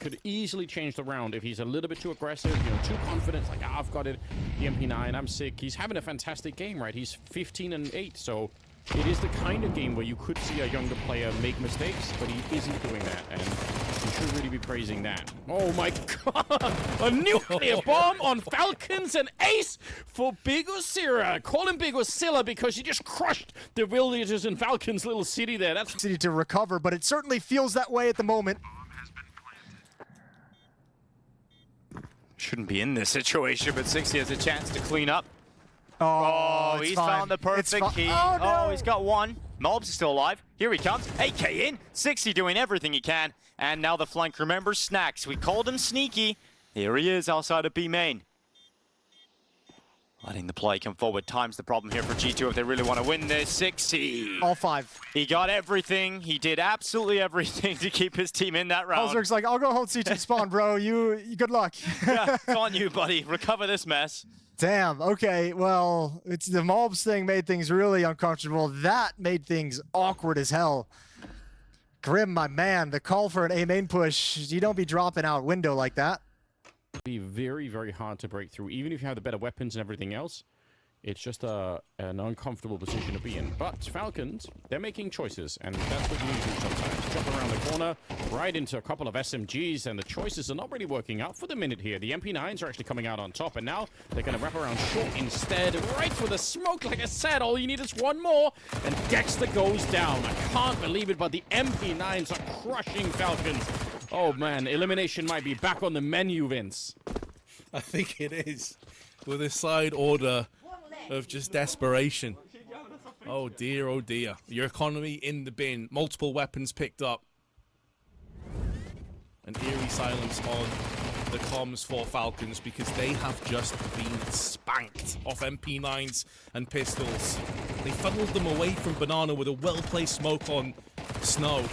could easily change the round if he's a little bit too aggressive, you know, too confident, like, I've got it, the MP9, I'm sick. He's having a fantastic game, right? He's 15-8, so it is the kind of game where you could see a younger player make mistakes, but he isn't doing that, and you should really be praising that. Oh my god! A nuclear bomb on Falcons and ace for Big Osira. Call him Big Osilla because he just crushed the villagers in Falcons' little city there. That's city to recover, but it certainly feels that way at the moment. Shouldn't be in this situation, but 60 has a chance to clean up. Oh, he's fine. found the perfect key. Oh, no. Oh, he's got one. Mobs is still alive. Here he comes. AK in. 60 doing everything he can. And now the flank. Remember Snacks. We called him sneaky. Here he is outside of B main. Letting the play come forward. Time's the problem here for G2 if they really want to win this. 60. All 5. He got everything. He did absolutely everything to keep his team in that round. Ozark's like, I'll go hold CT spawn, bro. You good luck. Yeah, it's on you, buddy. Recover this mess. Damn, okay, well, it's the mobs thing made things really uncomfortable. That made things awkward as hell. Grim, my man, the call for an A main push, you don't be dropping out window like that. be very, very hard to break through, even if you have the better weapons and everything else. It's just an uncomfortable position to be in. But Falcons, they're making choices, and that's what you need to do sometimes. Jump around the corner, right into a couple of SMGs, and the choices are not really working out for the minute here. The MP9s are actually coming out on top, and now they're going to wrap around short instead, right for the smoke. Like I said, all you need is one more, and Dexter goes down. I can't believe it, but the MP9s are crushing Falcons. Oh, man, elimination might be back on the menu, Vince. I think it is, with a side order of just desperation. Oh dear, oh dear. Your economy in the bin. Multiple weapons picked up. An eerie silence on the comms for Falcons because they have just been spanked off MP9s and pistols. They funneled them away from Banana with a well-placed smoke on Snow.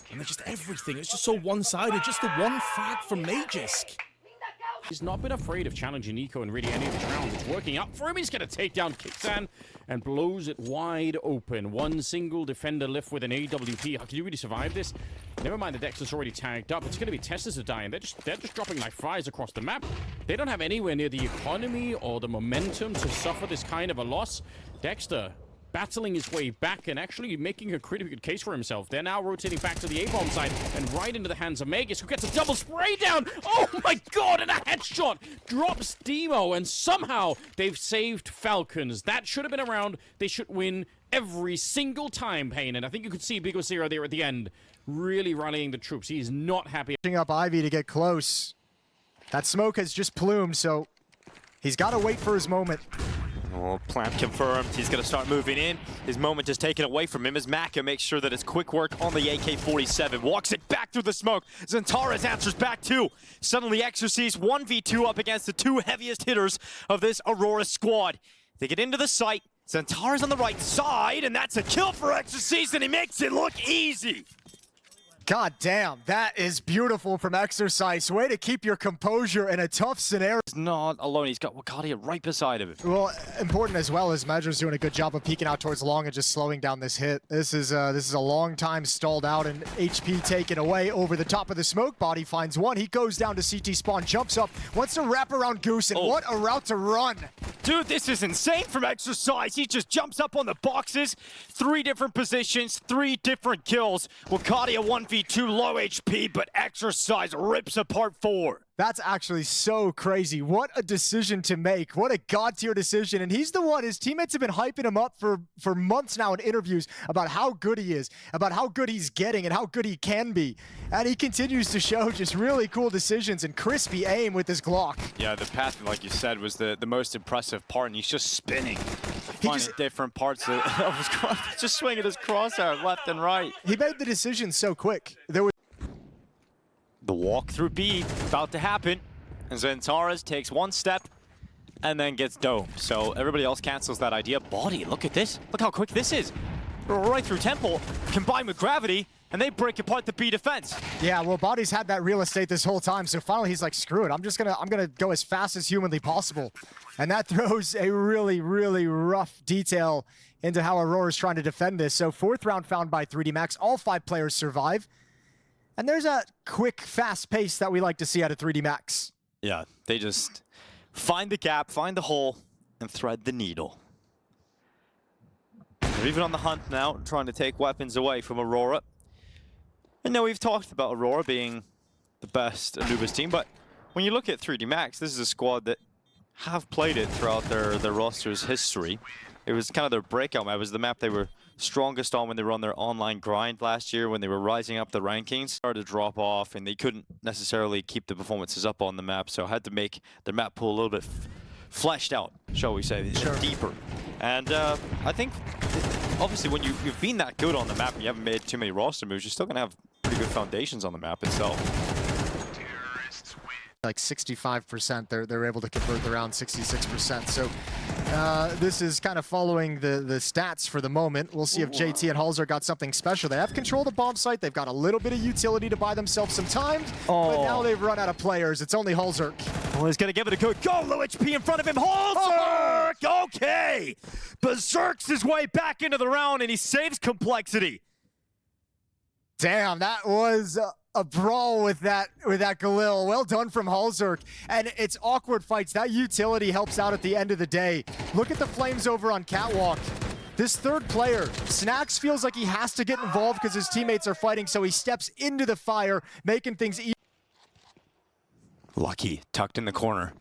And they're just everything. It's just so one-sided. Just the one frag from Magisk. He's not been afraid of challenging Nico in really any of his rounds. It's working out for him. He's going to take down Kicksan and blows it wide open. One single defender left with an AWP. How can you really survive this? Never mind the Dexter's already tagged up. It's going to be Teslas are dying. They're just dropping like flies across the map. They don't have anywhere near the economy or the momentum to suffer this kind of a loss. Dexter battling his way back and actually making a pretty good case for himself. They're now rotating back to the A-bomb side and right into the hands of Magus, who gets a double spray down. Oh my god, and a headshot drops Demo, and somehow they've saved Falcons. That should have been a round they should win every single time, Payne, and I think you could see Big Osira there at the end, really rallying the troops. He's not happy. Up Ivy to get close. That smoke has just plumed, so he's got to wait for his moment. Oh, plant confirmed. He's going to start moving in. His moment just taken away from him as Maka makes sure that it's quick work on the AK-47. Walks it back through the smoke. Zentaras answers back too. Suddenly Exorcist 1v2 up against the two heaviest hitters of this Aurora squad. They get into the site. Zentaras on the right side, and that's a kill for Exorcist, and he makes it look easy. God damn, that is beautiful from Exercise. Way to keep your composure in a tough scenario. He's not alone. He's got Wakadia right beside of him. Well, important as well as Measure's doing a good job of peeking out towards long and just slowing down this hit. This is a long time stalled out and HP taken away over the top of the smoke. Body finds one. He goes down to CT spawn, jumps up, wants to wrap around Goose, and what a route to run. Dude, this is insane from Exercise. He just jumps up on the boxes. 3 different positions, 3 different kills. Wakadia 1v2 low HP, but Exercise rips apart 4. That's actually so crazy. What a decision to make. What a god-tier decision. And he's the one, his teammates have been hyping him up for months now in interviews about how good he is, about how good he's getting and how good he can be. And he continues to show just really cool decisions and crispy aim with his Glock. Yeah, the path, like you said, was the most impressive part, and he's just spinning. Finding different parts of his cross, just swinging his crosshair left and right. He made the decision so quick. There was the walk through B about to happen, and Zentaras takes one step and then gets domed. So everybody else cancels that idea. Body, look at this. Look how quick this is. Right through Temple, combined with Gravity, and they break apart the B defense. Yeah, well, Body's had that real estate this whole time, so finally he's like, screw it. I'm gonna go as fast as humanly possible. And that throws a really, really rough detail into how Aurora's trying to defend this. So 4th round found by 3D Max. All 5 players survive. And there's a quick, fast pace that we like to see out of 3D Max. Yeah, they just find the gap, find the hole, and thread the needle. They're even on the hunt now, trying to take weapons away from Aurora. And now we've talked about Aurora being the best Anubis team, but when you look at 3D Max, this is a squad that have played it throughout their roster's history. It was kind of their breakout map. It was the map they were strongest on when they were on their online grind last year, when they were rising up the rankings. Started to drop off, and they couldn't necessarily keep the performances up on the map, so had to make their map pool a little bit fleshed out, shall we say, deeper. And I think, obviously, when you've been that good on the map and you haven't made too many roster moves, you're still going to have pretty good foundations on the map itself. Like 65%, they're able to convert around 66%. So this is kind of following the stats for the moment. We'll see if JT and Halzer got something special. They have control of the bomb site. They've got a little bit of utility to buy themselves some time, but now they've run out of players. It's only Halzer. Well, he's going to give it a good go. Low HP in front of him. Halzer! Okay! Berserks his way back into the round, and he saves Complexity. Damn, that was a brawl with that Galil. Well done from Halzerk. And it's awkward fights. That utility helps out at the end of the day. Look at the flames over on Catwalk. This third player, Snacks, feels like he has to get involved because his teammates are fighting, so he steps into the fire, making things easy. Lucky, tucked in the corner.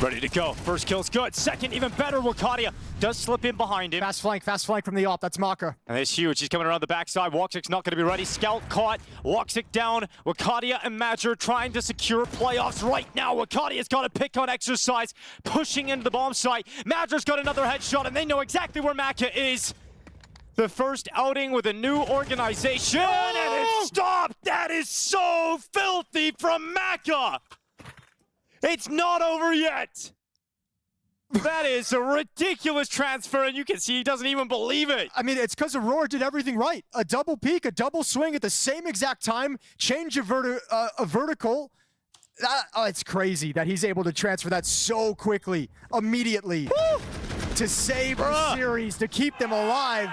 Ready to go. First kill's good. Second, even better. Wakadia does slip in behind him. Fast flank from the op. That's Maka. And it's huge. He's coming around the backside. Walksik's not going to be ready. Scout caught. Walksik down. Wakadia and Major trying to secure playoffs right now. Wakadia's got a pick on exercise, pushing into the bomb site. Major's got another headshot, and they know exactly where Maka is. The first outing with a new organization, and it's stopped. That is so filthy from Maka. It's not over yet. That is a ridiculous transfer, and you can see he doesn't even believe it. I mean, it's because Aurora did everything right. A double peek, a double swing at the same exact time, change a vertical. It's crazy that he's able to transfer that so quickly, immediately, to save the series, to keep them alive.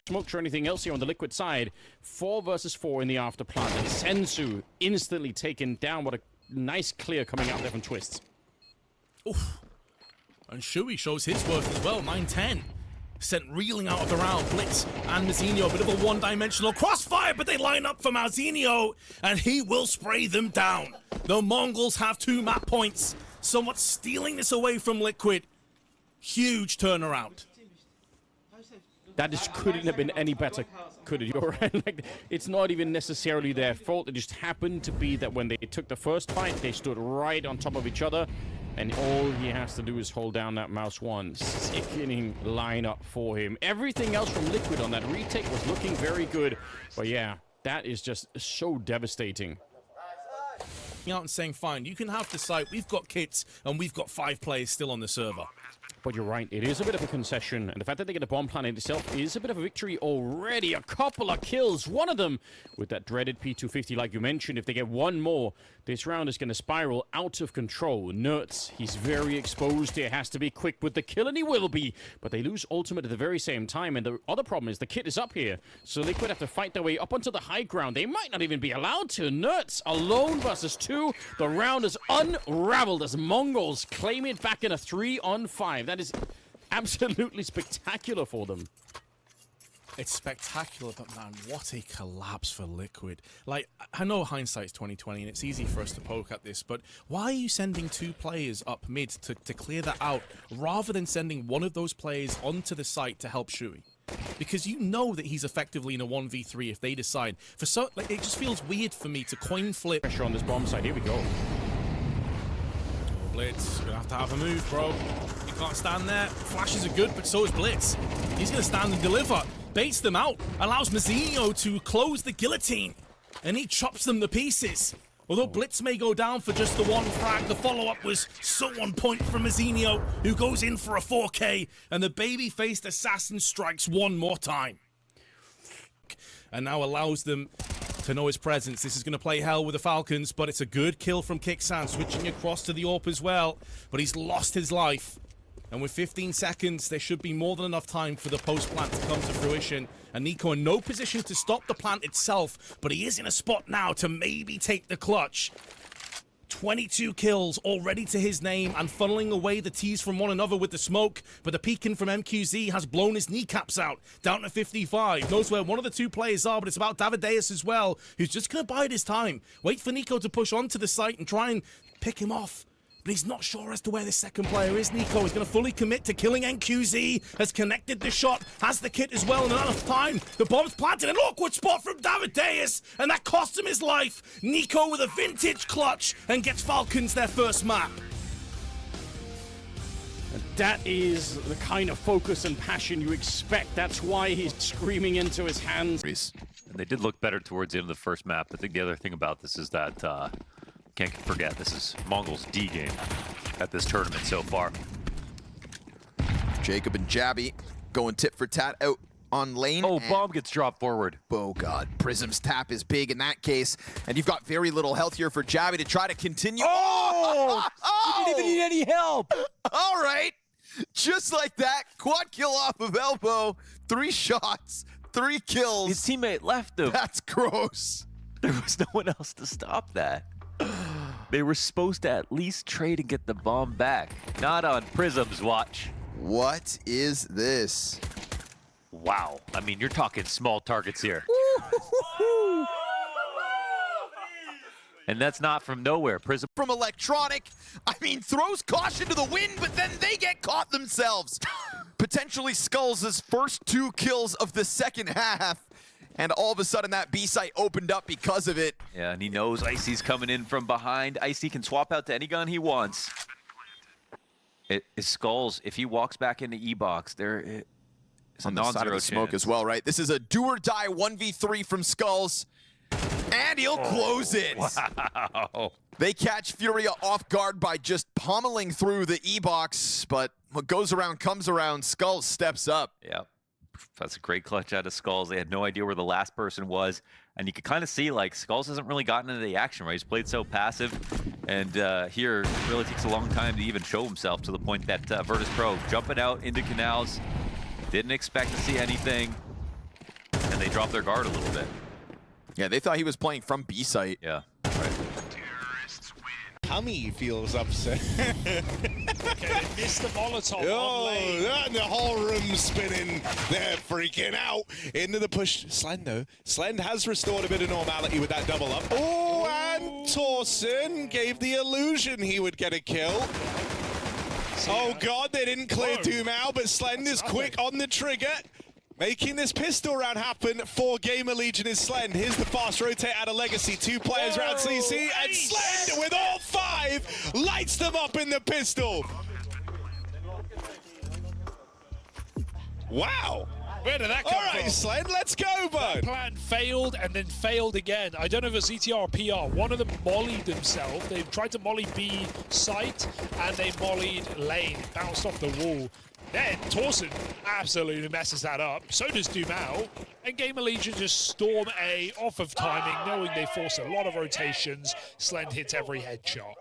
Smoked or anything else here on the Liquid side. 4 versus 4 in the after plant, and Sensu instantly taken down. What a nice clear coming out there from Twists. Oof. And Shui shows his worth as well, 9-10. Sent reeling out of the round. Blitz and Mazzinho, a bit of a one-dimensional crossfire, but they line up for Mazzinho, and he will spray them down. The Mongols have 2 map points, somewhat stealing this away from Liquid. Huge turnaround. That just couldn't have been any better, could it? You're right. Like, it's not even necessarily their fault. It just happened to be that when they took the first fight, they stood right on top of each other, and all he has to do is hold down that mouse one. Sickening lineup for him. Everything else from Liquid on that retake was looking very good, but yeah, that is just so devastating. Out and saying, fine, you can have the site. We've got kits, and we've got 5 players still on the server. But you're right, it is a bit of a concession, and the fact that they get a bomb plant in itself is a bit of a victory already. A couple of kills, one of them with that dreaded P250 like you mentioned. If they get one more, this round is going to spiral out of control. Nertz, he's very exposed here, has to be quick with the kill, and he will be. But they lose ultimate at the very same time, and the other problem is the kit is up here. So Liquid have to fight their way up onto the high ground. They might not even be allowed to. Nertz alone versus 2. The round is unraveled as Mongols claim it back in a 3-on-5. That is absolutely spectacular for them. It's spectacular, but man, what a collapse for Liquid. Like, I know hindsight's 2020 and it's easy for us to poke at this, but why are you sending 2 players up mid to clear that out rather than sending one of those players onto the site to help Shui? Because you know that he's effectively in a 1v3 if they decide. Like, it just feels weird for me to coin flip. Pressure on this bomb side, here we go. Blitz, you're gonna have a move, bro. You can't stand there. Flashes are good, but so is Blitz. He's gonna stand and deliver. Baits them out, allows Mazzinho to close the guillotine, and he chops them to pieces. Although Blitz may go down for just the one frag, the follow-up was so on point from Mazzinho, who goes in for a 4K, and the baby-faced assassin strikes one more time. And now allows them to know his presence. This is going to play hell with the Falcons, but it's a good kill from Kixan, switching across to the AWP as well. But he's lost his life. And with 15 seconds, there should be more than enough time for the post-plant to come to fruition. And Nico in no position to stop the plant itself, but he is in a spot now to maybe take the clutch. 22 kills already to his name and funneling away the T's from one another with the smoke, but the peeking from MQZ has blown his kneecaps out, down to 55. Knows where one of the two players are, but it's about Davideus as well, who's just going to bide his time. Wait for Nico to push onto the site and try and pick him off. But he's not sure as to where this second player is. Nico is going to fully commit to killing NQZ, has connected the shot, has the kit as well, and enough time. The bomb's planted, an awkward spot from Davideus, and that cost him his life. Nico with a vintage clutch and gets Falcons their first map. That is the kind of focus and passion you expect. That's why he's screaming into his hands. And they did look better towards the end of the first map. I think the other thing about this is that can't forget, this is Mongol's D game at this tournament so far. Jacob and Jabby going tit for tat out on lane. Oh, bomb gets dropped forward. Oh God, Prism's tap is big in that case. And you've got very little health here for Jabby to try to continue. Oh! Oh! He didn't even need any help. All right. Just like that, quad kill off of elbow. 3 shots, 3 kills. His teammate left him. That's gross. There was no one else to stop that. They were supposed to at least trade and get the bomb back. Not on Prism's watch. What is this? Wow. I mean, you're talking small targets here. And that's not from nowhere. Prism From Electronic, I mean, throws caution to the wind, but then they get caught themselves. Potentially Skulls' first 2 kills of the second half. And all of a sudden, that B site opened up because of it. Yeah, and he knows Icy's coming in from behind. Icy can swap out to any gun he wants. It is Skulls. If he walks back into E-Box, there is a On the side of non-zero the smoke chance as well, right? This is a do or die 1v3 from Skulls. And he'll close it. Wow. They catch Furia off guard by just pummeling through the E-Box. But what goes around comes around. Skulls steps up. Yeah. That's a great clutch out of Skulls. They had no idea where the last person was. And you could kind of see, like, Skulls hasn't really gotten into the action, right? He's played so passive. And here, it really takes a long time to even show himself, to the point that Virtus Pro jumping out into canals. Didn't expect to see anything. And they dropped their guard a little bit. Yeah, they thought he was playing from B site. Yeah, right. Hummy feels upset. Okay, they missed the Molotov on lane. And the whole room's spinning. They're freaking out. Into the push. Slend, though. Slend has restored a bit of normality with that double up. Oh, and Torsen gave the illusion he would get a kill. Oh, God, they didn't clear Doom out, but Slend is quick on the trigger. Making this pistol round happen for Gamer Legion is Slend. Here's the fast rotate out of Legacy. 2 players round CC, and Slend with all 5 lights them up in the pistol. Wow. Where did that come All right, from? Slend, let's go, bud. Plan failed and then failed again. I don't know if it was ETR or PR. One of them mollied themselves. They tried to molly B site and they mollied lane. Bounced off the wall. Then Torsen absolutely messes that up. So does Dumao. And Gamer Legion just storm A off of timing, knowing they force a lot of rotations. Slend hits every headshot.